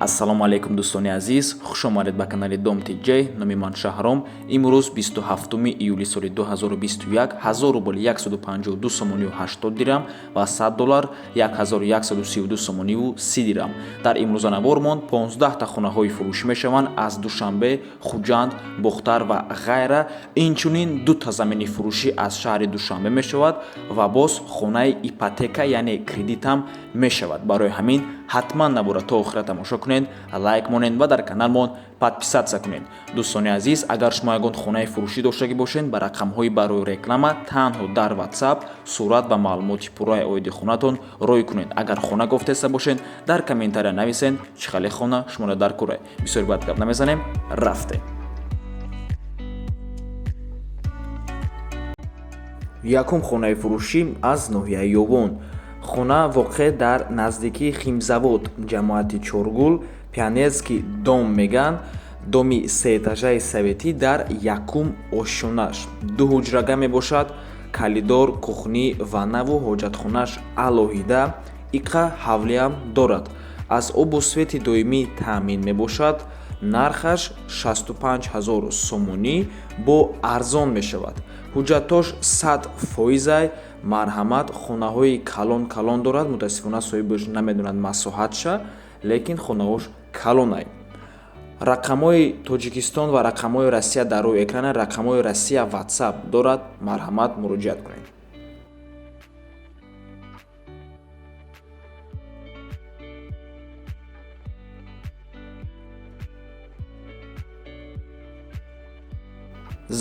Ассалому алейкум дӯстони азиз, хуш омадед ба канали Dom TJ. Номи ман Шаҳром. Имрӯз 27 июли соли 2021 1000 рубл 152 сомонию 80 дирам ва $100 1132 сомонию 30 дирам. Дар имрӯзанавормон 15 та хонаҳои фурӯшӣ мешаванд аз Душанбе, Хуҷанд, Бухтар ва ғайра. Инчунин 2 та замини фурӯшӣ аз шаҳри Душанбе мешавад ва боз хонаи ипотека яъне кредитам мешавад. Барои ҳамин ҳатман набора то охира тамошо кунед, лайк монед ва дар каналмон подписатсия кунед. Дӯстони азиз, агар шумо ягон хонаи фурӯшӣ доштагӣ бошед, ба рақамҳои барои реклама танҳо дар WhatsApp сурат ва маълумоти пурраи оиди хонатон рой кунед. Агар хона гуфтеста бошед, дар комментария нависед чӣ хеле хона шуморо дар кора. Бисёр бад гап намезанем, рафтем. Якум хонаи фурӯшӣ аз ноҳияи Ёвон. Хона воқеъ дар наздикии химзавод, ҷамоати Чоргул, пионерский дом меган. Доми сеэтажаи советӣ дар якум ошшонаш. 2 ҳуҷрага мебошад, калидор, кухнӣ, ваннаву ҳоҷатхонааш алоҳида, иққа ҳавлиам дорад. Аз обу свети доимӣ таъмин мебошад. Нархаш 65 000 сомонӣ бо арзон мешавад. ҳуҷҷатош 100% марҳамат, хонаҳои калон дорад. мутаассифона соҳибаш намедонад масоҳатша, лекин хонаҳош калонай. рақамҳои Тоҷикистон ва рақамҳои Россия дар рӯи экрана. рақамҳои Россия WhatsApp дорад. марҳамат, муроҷиат кунед.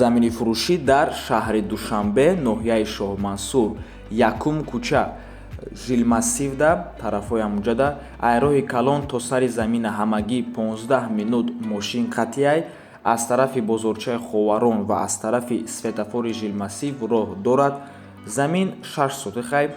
замини фурӯшӣ дар шаҳри Душанбе, ноҳияи Шоҳмансур, якум кӯча, жилмассивда, тарафҳои ҳамуҷада, айроҳи калон то сари замина ҳамагӣ 15 минут мошин қатъияй. аз тарафи бозорчаи Ховарон ва аз тарафи светофори жилмассив роҳ дорад. замин 6 сотихай,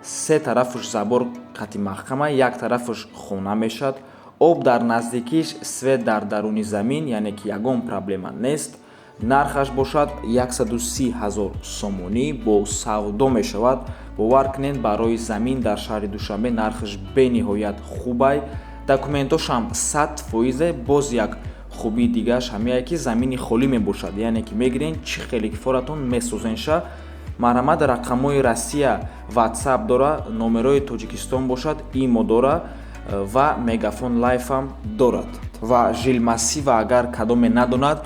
се тарафаш забор қатъи маҳкамай, як тарафаш хона мешад. об дар наздикиш, свет дар даруни замин, яъне ки ягон проблема нест. нархаш бошад 130 000 сомонӣ бо савдо мешавад. бовар кунед, барои замин дар шаҳри Душанбе нархаш бениҳоят хубай. документошам 100%. боз як хубии дигааш ҳамяе ки замини холӣ мебошад, яъне ки мегирен чӣ хеле ки форатон месозенша. марҳамат, рақамҳои Россия WhatsApp дора, номерои Тоҷикистон бошад, имо дора ва мегафон лайфам дорад. ва жилмассива агар кадоме надонад,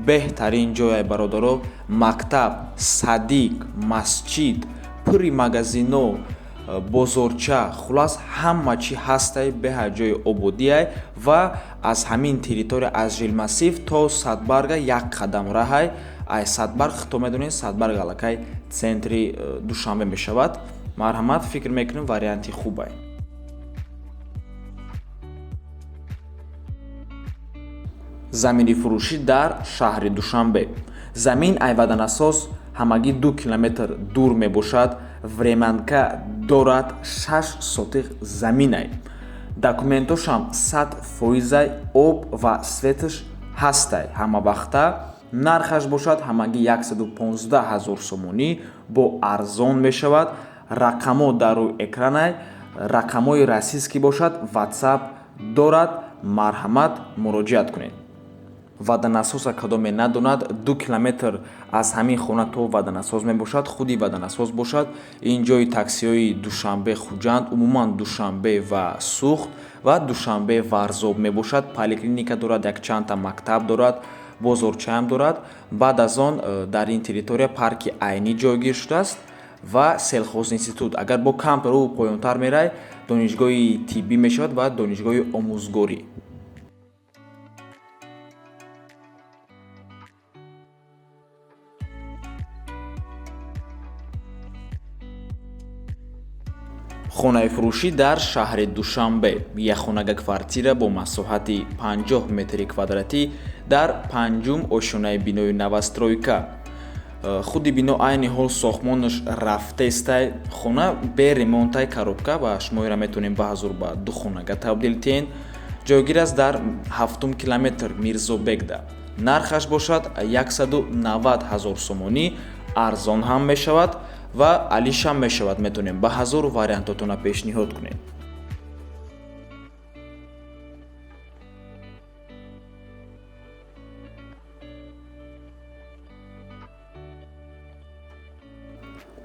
беҳтарин ҷояй бародаро, мактаб, садиқ, масҷид, пури магазино, бозорча, хулас ҳама чӣ ҳастай беҳар ҷои ободияй. ва аз ҳамин территория аз жилмассив то Садбарга як қадам раҳай. ай Садбарг то медонед, Садбарг аллакай центри Душанбе мешавад. марҳамат, фикр мекунем варианти хубай. замини фурӯшӣ дар шаҳри Душанбе. замин айваданасос ҳамагӣ 2 километр дур мебошад. времянка дорад 6 сотих заминай. документошам 100% об ва светаш ҳастай ҳамавақта. нархаш бошад ҳамагӣ 115 000 сомонӣ бо арзон мешавад. рақамо дар рӯи экранай. рақамҳои расиски бошад, WhatsApp дорад. марҳамат, муроҷиат кунед. ваданасоса кадоме надонад, 2 километр аз ҳамин хона то ваданасоз мебошад. худи ваданасоз бошад. ин ҷои таксиҳои Душанбе, Хуҷанд, умуман Душанбе ва Сухт ва Душанбе Варзоб мебошад. поликлиника дорад, якчандта мактаб дорад, бозорчаам дорад. баъд аз он дар ин территория парки айнӣ ҷойгир шудааст ва селхоз институт. агар бо кампру поёнтар мерай, донишгоҳи тиббӣ мешавад ва донишгоҳи омӯзгорӣ. хонаи фурӯшӣ дар шаҳри Душанбе. якхонага квартира бо масоҳати 50 метри квадратӣ дар 5-ум ошонаи бинои новостройка. худи бино айни ҳол сохтмонаш рафтестай. хона бе ремонтай коробка ва шумоира метавонем баъзур ба 2 хонага табдил тиҳен. ҷойгир аст дар 7 километр Мирзобегда. нархаш бошад 190 000 сомонӣ. арзон ҳам мешавад ва алишам мешавад. метавонем ба ҳазору вариантотона пешниҳод кунем.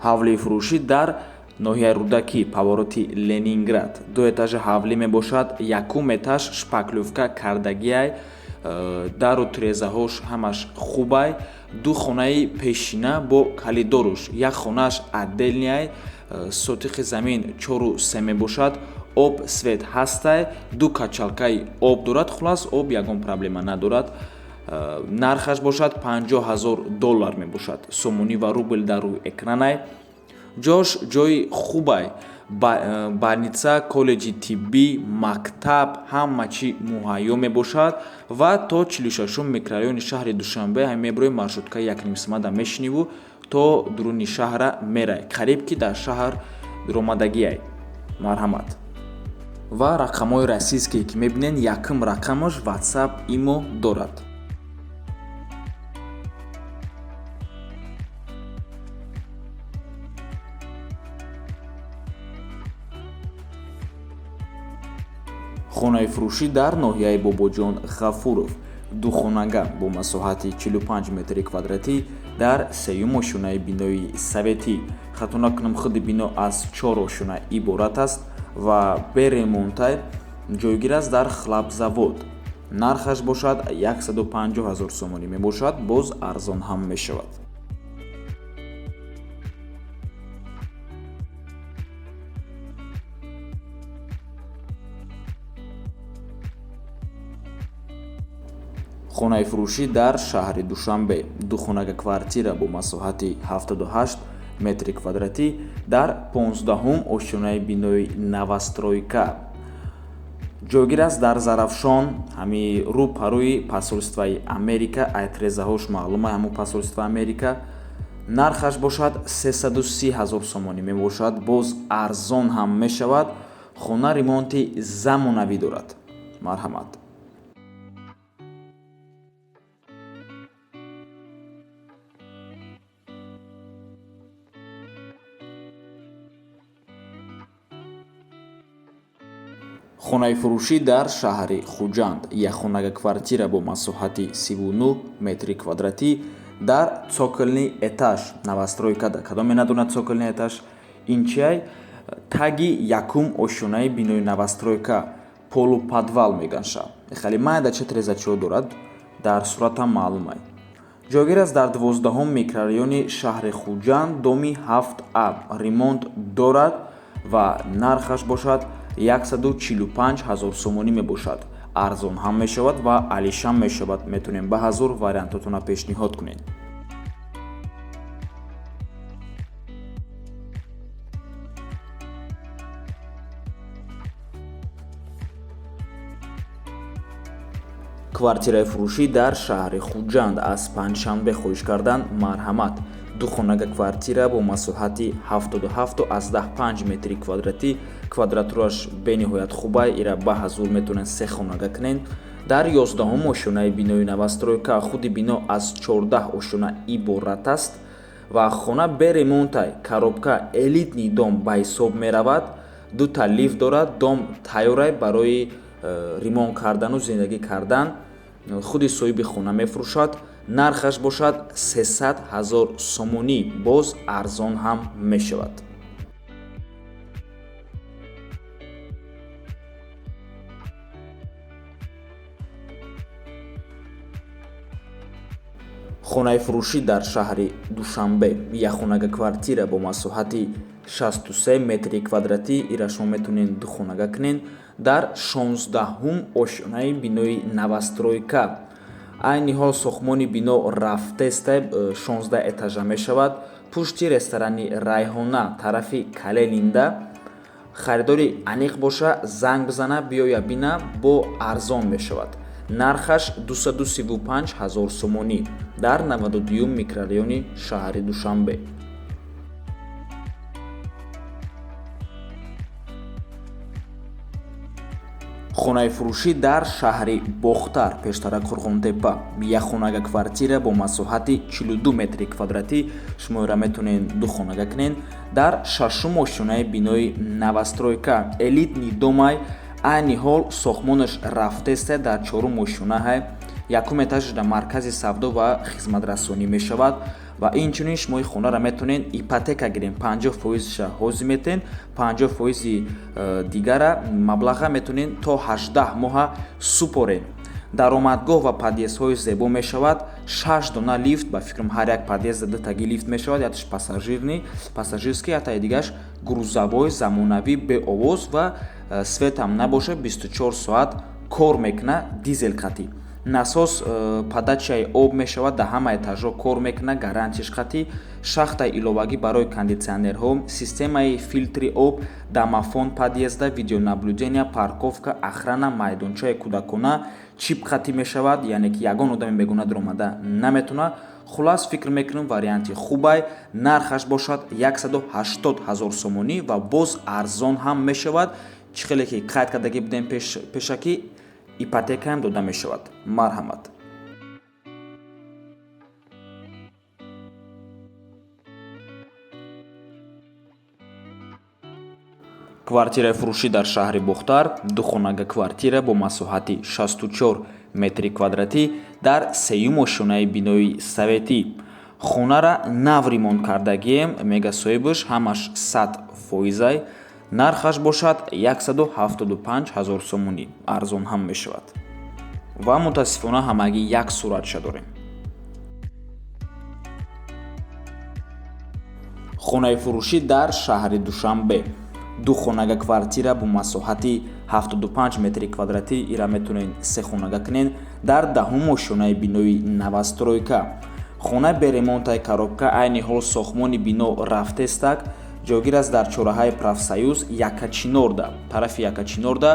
ҳавлии фурӯшӣ дар ноҳияи рӯдаки повороти Ленинград. Ду этажа ҳавлӣ мебошад. Якум этаж шпаклёвка кардагиай, дару тирезаҳош ҳамаш хубай. Ду хонаи пешина бо калидоруш. Як хонааш отдельниай, сотиқи замин 4-3 мебошад. Об свет ҳастай, ду качалкаи об дорад. Хулас об ягон проблема надорад. Нархаш бошад $50,000 мебошад. Сомонӣ ва рубл дар рӯи экранай. ҷош ҷои хубай. Больница, коллеҷи тиббӣ, мактаб, ҳама чӣ муҳайё мебошад ва то 46 микрорайони шаҳри Душанбе меброи маршруткаи 1 самада мешиниву то дуруни шаҳра мерай. Қариб ки дар шаҳр омадагиай. Марҳамат. Ва рақамҳои расийские ки мебинен, якум рақамаш WhatsApp, имо дорад. хонаи фурӯшӣ дар ноҳияи Бобоҷон Ғафуров. Духонага бо масоҳати 45 метри квадратӣ дар сеюм ошунаи бинои советӣ. Хатонакунам худи бино аз 4 ошуна иборат аст ва беремонтай ҷойгир аст дар хлабзавод. Нархаш бошад $150,000 сомонӣ мебошад. Боз арзон ҳам мешавад. хонаи фурӯшӣ дар шаҳри Душанбе. Ду хонага квартира бо масоҳати 78 метри квадратӣ дар 15-ум ошунаи бинои Новостройка. ҷойгир аст дар Зарафшон, ҳами рӯ парои посолствои Америка. Айтрезаҳош маълумай ҳамун посолствои Америка. Нархаш бошад $330,000 сомонӣ мебошад. Боз арзон ҳам мешавад. хона ремонти замонавӣ дорад. Марҳамат. хонаи фурӯшӣ дар шаҳри Хуҷанд. Якхонага квартира бо масоҳати 39 метри квадратӣ дар цоколни этаж. Новостройка да кадоме надонад цоколни этаж инчиай. Таги якум ошунаи бинои Новостройка полуподвал меганша. Хеле майда ча трезачиҳо дорад, дар суратам маълумай. ҷойгир аст дар 12-ум микрорайони шаҳри Хуҷанд, доми 7А. Ремонт дорад ва нархаш бошад $145,000 сомонӣ мебошад. Арзон ҳам мешавад ва алишам мешавад. Метонем ба ҳазур вариантотона пешниҳод кунед. квартираи фурӯшӣ дар шаҳри Хуҷанд. Аз панҷшанбе хоҳиш кардан. Марҳамат. Ду хонага квартира бо масоҳати 77-15 метри квадратӣ. Квадратураш бениҳоят хубай. Ира ба ҳазур метонен 3 хонага кунен. Дар 11-ум ошунаи бинои Новостройка. Худи бино аз 14 ошуна иборат аст ва хона беремонтай. Коробка элитни дом ба ҳисоб меравад. Дута лифт дорад. Дом тайёрай барои ремонт кардану зиндагӣ кардан. худи соҳиби хона мефурӯшад. нархаш бошад $300,000 сомонӣ. Боз арзон ҳам мешавад. хонаи фурӯшӣ дар шаҳри Душанбе. Якхонага квартира бо масоҳати 63 метри квадратӣ. ира шумо метонен ду хонага кунен дар 16-ум ошунаи бинои Новостройка. айни ҳол сохтмони бино рафтестай 16 этажа мешавад. пушти ресторани Райҳона тарафи Калелинда. харидори аниқ боша, занг бизана, биёя бина, бо арзон мешавад. нархаш $235,000 сомонӣ дар 92-ум микрорайони шаҳри Душанбе. хонаи фурӯшӣ дар шаҳри Бохтар, пештара Қурғонтепа. Якхонага квартира бо масоҳати 42 метри квадратӣ. шумо ира метонен ду хонага кунен дар 6-ум ошунаи бинои Новостройка. элитни домай. айни ҳол сохтмонаш рафтесте дар 4-ум ошунаҳай. якум этаж дар маркази савдо ва хизматрасонӣ мешавад. ва инчунин шумо ин хонаро метавонед ипотека гирем, 50%-ша ҳозӣ метавонед, 50%-и дигара маблаға метавонед то 18 моҳа супоред. даромадгоҳ ва подъездҳои зебо мешавад. 6 дона лифт, ба фикрам ҳар як подъезда дутаги лифт мешавад, якаш пассажирский, ятои дигаш грузовой, замонавӣ, беовоз ва светам набошад, 24 соат кор мекунад, дизел қатӣ. насос подачаи об мешавад, дар ҳама этажҳо кор мекунад, гарантияш қатӣ. шахтаи иловагӣ барои кондитсионерҳо, системаи филтри об, домофон подъезда, видеонаблюдения, парковка, охрана, майдончаи кӯдакона чип қатӣ мешавад, яъне ки ягон одами бегуна омада наметавонад. хулос фикр мекунам варианти хубай, нархаш бошад 180 000 сомонӣ ва боз арзон ҳам мешавад. чӣ хеле ки қайд кардагӣ будем пешакӣ, ипотека ҳам дода мешавад. марҳамат. квартираи фурӯшӣ дар шаҳри Бухтар, духонага квартира бо масоҳати 64 метри квадратӣ дар сеюм ошонаи бинои советӣ. хонара нав ремонт кардагием, мегасоҳибаш ҳамаш 100%. нархаш бошад 175 000 сомонӣ, арзон ҳам мешавад. ва мутаассифона ҳамагӣ як суратша дорем. хонаи фурӯшӣ дар шаҳри Душанбе, духонага квартира бо масоҳати 75 метри квадратӣ, ира метавонед сехонага кунед дар 10-ум ошонаи бинои новостройка. хона беремонтаи коробка, айни ҳол сохтмони бино рафтестак, ҷойгир аст дар чораҳаи профсоюз Якачинорда, тарафи Якачинорда.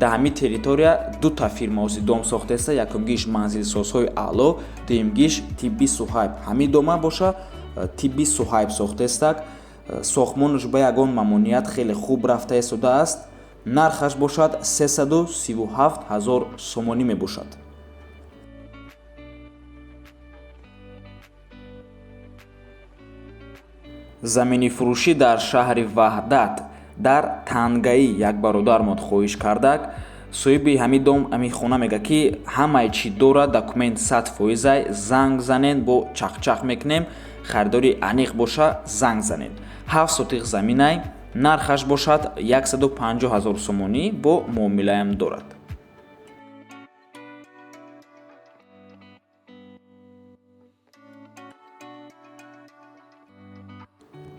дар ҳамин территория дута фирмаози дом сохтеста, якумгиш манзилсозҳои аъло, дуюмгиш тибби суҳайб. ҳамин дома боша тибби суҳайб сохтестак. сохтмонаш ба ягон мамоният хеле хуб рафта истодааст. нархаш бошад 337 000 сомонӣ мебошад. замини фурӯшӣ дар шаҳри Ваҳдат, дар Тангаӣ як бародар мод хоҳиш кардак. соҳиби ҳамин дом ҳамин хона мегӯяд ки ҳамаи чӣ дорад, документ 100%, занг занед, бо чахчах мекунем, харидори аниқ боша, занг занед. 7 сотиқ заминай, нархаш бошад 150 000 сомонӣ, бо муомилаам дорад.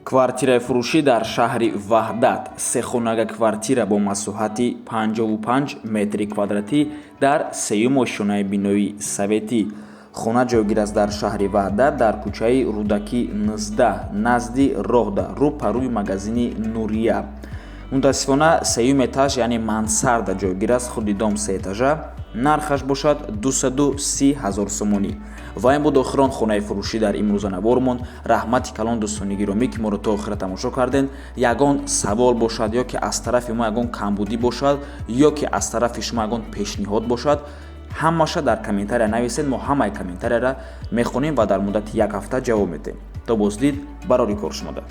квартираи фурӯшӣ дар шаҳри Ваҳдат, сехонага квартира бо масоҳати 55 метри квадратӣ дар сеюм ошонаи бинои советӣ. хона ҷойгир аст дар шаҳри Ваҳдат, дар кӯчаи Рӯдакӣ 19, назди роҳда, рӯ-парӯи магазини Нурия. мутаассифона сеюм этаж, яъне мансарда ҷойгир аст, худи дом 3 этажа. нархаш бошад 230 000 сомонӣ. ва ин буд охирон хонаи фурӯшӣ дар имрӯзанавормон. раҳмати калон дӯстони гиромӣ ки моро то охира тамошо карден. ягон савол бошад, ё ки аз тарафи мо ягон камбудӣ бошад, ё ки аз тарафи шумо ягон пешниҳод бошад, ҳамаша дар комментария нависед. мо ҳамаи комментарияро мехонем ва дар муддати 1 ҳафта ҷавоб медиҳем. то боздид, барори кор шумода.